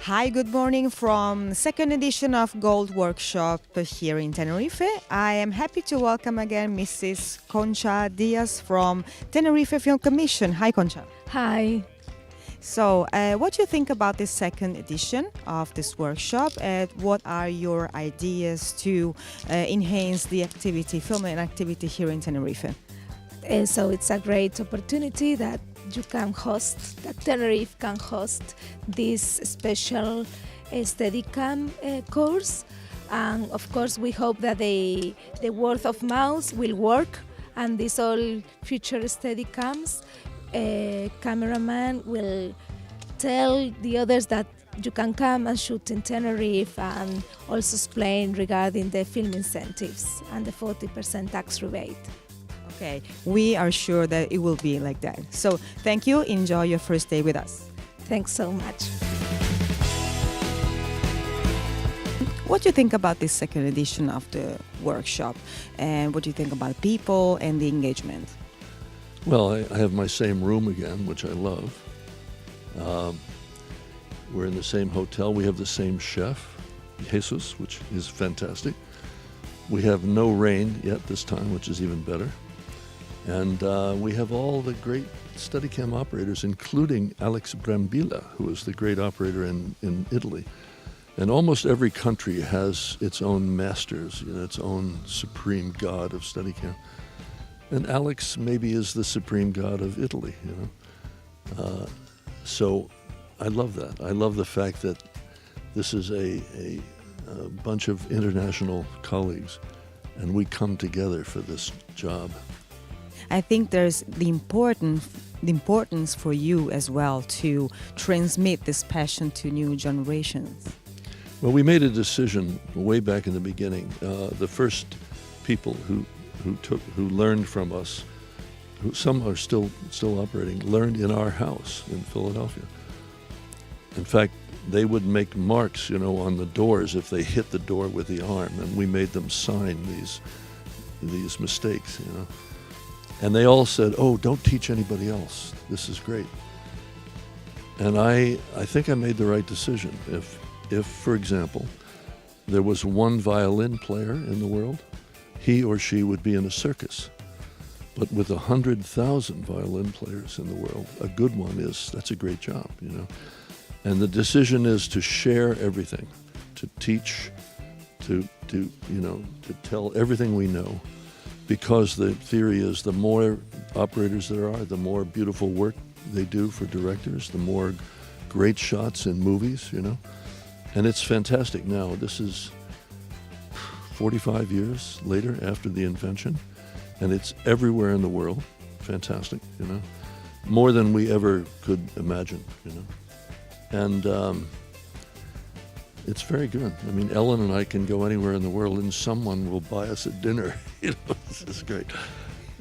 Hi, good morning from the second edition of Gold Workshop here in Tenerife. I am happy to welcome again Mrs. Concha Díaz from Tenerife Film Commission. Hi, Concha. Hi. So, what do you think about this second edition of this workshop? And what are your ideas to enhance the activity, filming activity here in Tenerife? So it's a great opportunity that you can host, that Tenerife can host this special Steadicam course. And of course, we hope that the word of mouth will work, and these all future Steadicams cameraman will tell the others that you can come and shoot in Tenerife, and also explain regarding the film incentives and the 40% tax rebate. Okay, we are sure that it will be like that. So thank you. Enjoy your first day with us. Thanks so much. What do you think about this second edition of the workshop? And what do you think about people and the engagement? Well, I have my same room again, which I love. We're in the same hotel. We have the same chef, Jesus, which is fantastic. We have no rain yet this time, which is even better. And we have all the great Steadicam operators, including Alex Brambilla, who is the great operator in Italy. And almost every country has its own masters, its own supreme god of Steadicam. And Alex maybe is the supreme god of Italy, So I love that. I love the fact that this is a bunch of international colleagues, and we come together for this job. I think there's the importance for you as well to transmit this passion to new generations. Well, we made a decision way back in the beginning. The first people who learned from us, some are still operating, learned in our house in Philadelphia. In fact, they would make marks, on the doors if they hit the door with the arm, and we made them sign these mistakes, And they all said, "Oh, don't teach anybody else. This is great." And I think I made the right decision. If, for example, there was one violin player in the world, he or she would be in a circus. But with 100,000 violin players in the world, a good one that's a great job, And the decision is to share everything, to teach, to tell everything we know. Because the theory is the more operators there are, the more beautiful work they do for directors, the more great shots in movies, And it's fantastic now. This is 45 years later after the invention, and it's everywhere in the world. Fantastic, More than we ever could imagine, And it's very good. I mean, Ellen and I can go anywhere in the world and someone will buy us a dinner. This is great.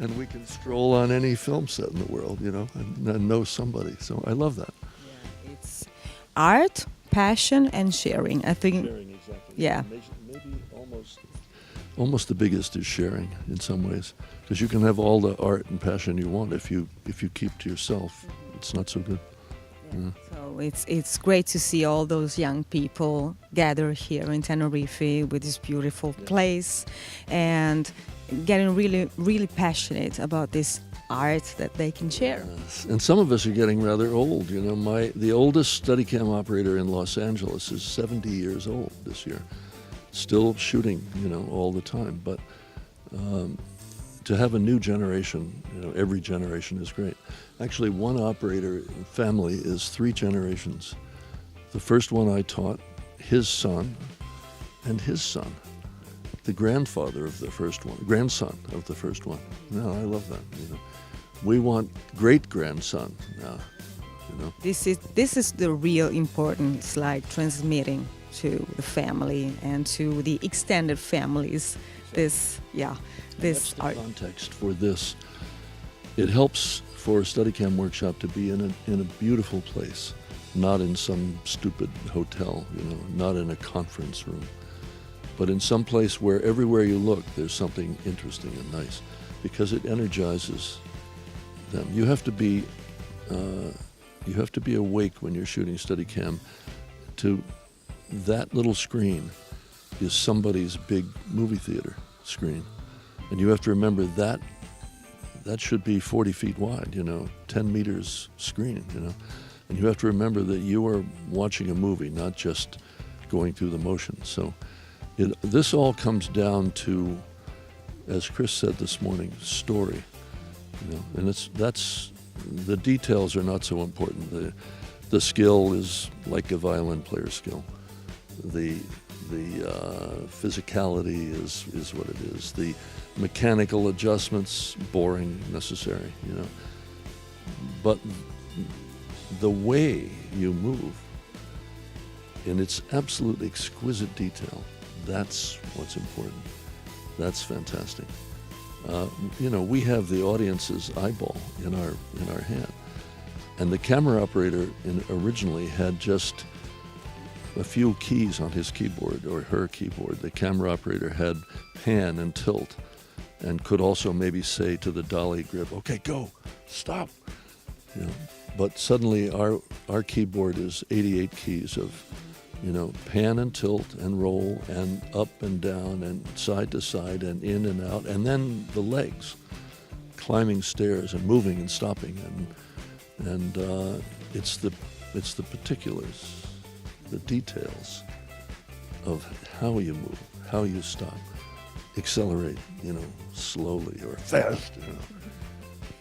And we can stroll on any film set in the world, and know somebody. So I love that. Yeah, it's art, passion, and sharing. I think. Sharing, exactly. Yeah. Maybe almost the biggest is sharing in some ways, because you can have all the art and passion you want. If you keep to yourself, it's not so good. Yeah. So it's great to see all those young people gather here in Tenerife with this beautiful place and getting really, really passionate about this art that they can share. Yes. And some of us are getting rather old. The oldest Steadicam operator in Los Angeles is 70 years old this year, still shooting, all the time. But to have a new generation, every generation is great. Actually, one operator family is 3 generations. The first one I taught, his son, and his son, the grandfather of the first one, grandson of the first one. No, I love that. We want great-grandson now. This is the real importance, like transmitting to the family and to the extended families. This That's the art. context for this. It helps for a Steadicam workshop to be in a beautiful place, not in some stupid hotel, not in a conference room, but in some place where everywhere you look, there's something interesting and nice, because it energizes them. You have to be awake when you're shooting Steadicam that little screen is somebody's big movie theater screen. And you have to remember that should be 40 feet wide, 10 meters screen, And you have to remember that you are watching a movie, not just going through the motions. So this all comes down to, as Chris said this morning, story. And that's the details are not so important. The skill is like a violin player's skill. The physicality is what it is. The mechanical adjustments, boring, necessary, But the way you move, in its absolute exquisite detail, that's what's important. That's fantastic. We have the audience's eyeball in our hand, and the camera operator originally had just a few keys on his keyboard or her keyboard. The camera operator had pan and tilt, and could also maybe say to the dolly grip, "Okay, go, stop." But suddenly our keyboard is 88 keys of, pan and tilt and roll and up and down and side to side and in and out, and then the legs, climbing stairs and moving and stopping, and it's the particulars, the details of how you move, how you stop, accelerate, slowly or fast,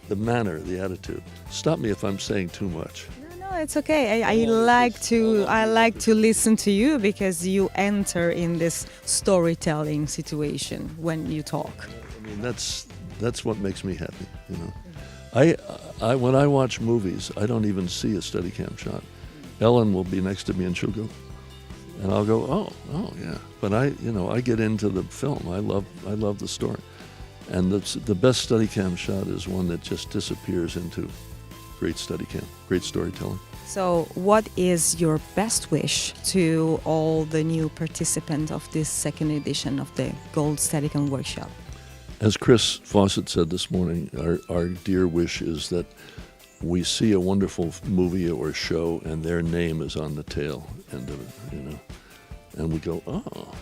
the manner, the attitude. Stop me if I'm saying too much. No, it's okay. I like to listen to you because you enter in this storytelling situation when you talk. I mean, that's what makes me happy. I when I watch movies, I don't even see a Steadicam shot. Ellen will be next to me and she'll go, and I'll go, oh yeah. But I get into the film. I love the story, and the best Steadicam shot is one that just disappears into great Steadicam, great storytelling. So, what is your best wish to all the new participants of this second edition of the Gold Steadicam Workshop? As Chris Fawcett said this morning, our dear wish is that we see a wonderful movie or show and their name is on the tail end of it, and we go, oh,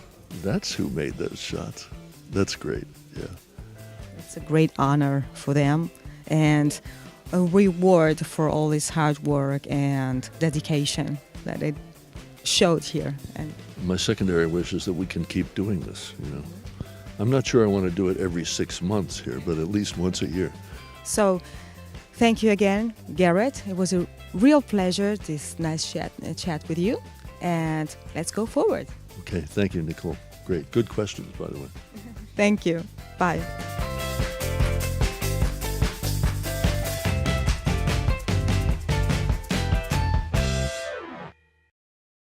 that's who made those shots. That's great, yeah. It's a great honor for them and a reward for all this hard work and dedication that it showed here. And my secondary wish is that we can keep doing this, I'm not sure I want to do it every 6 months here, but at least once a year. So, thank you again, Garrett. It was a real pleasure, this nice chat with you. And let's go forward. Okay, thank you, Nicole. Great. Good questions, by the way. Thank you. Bye.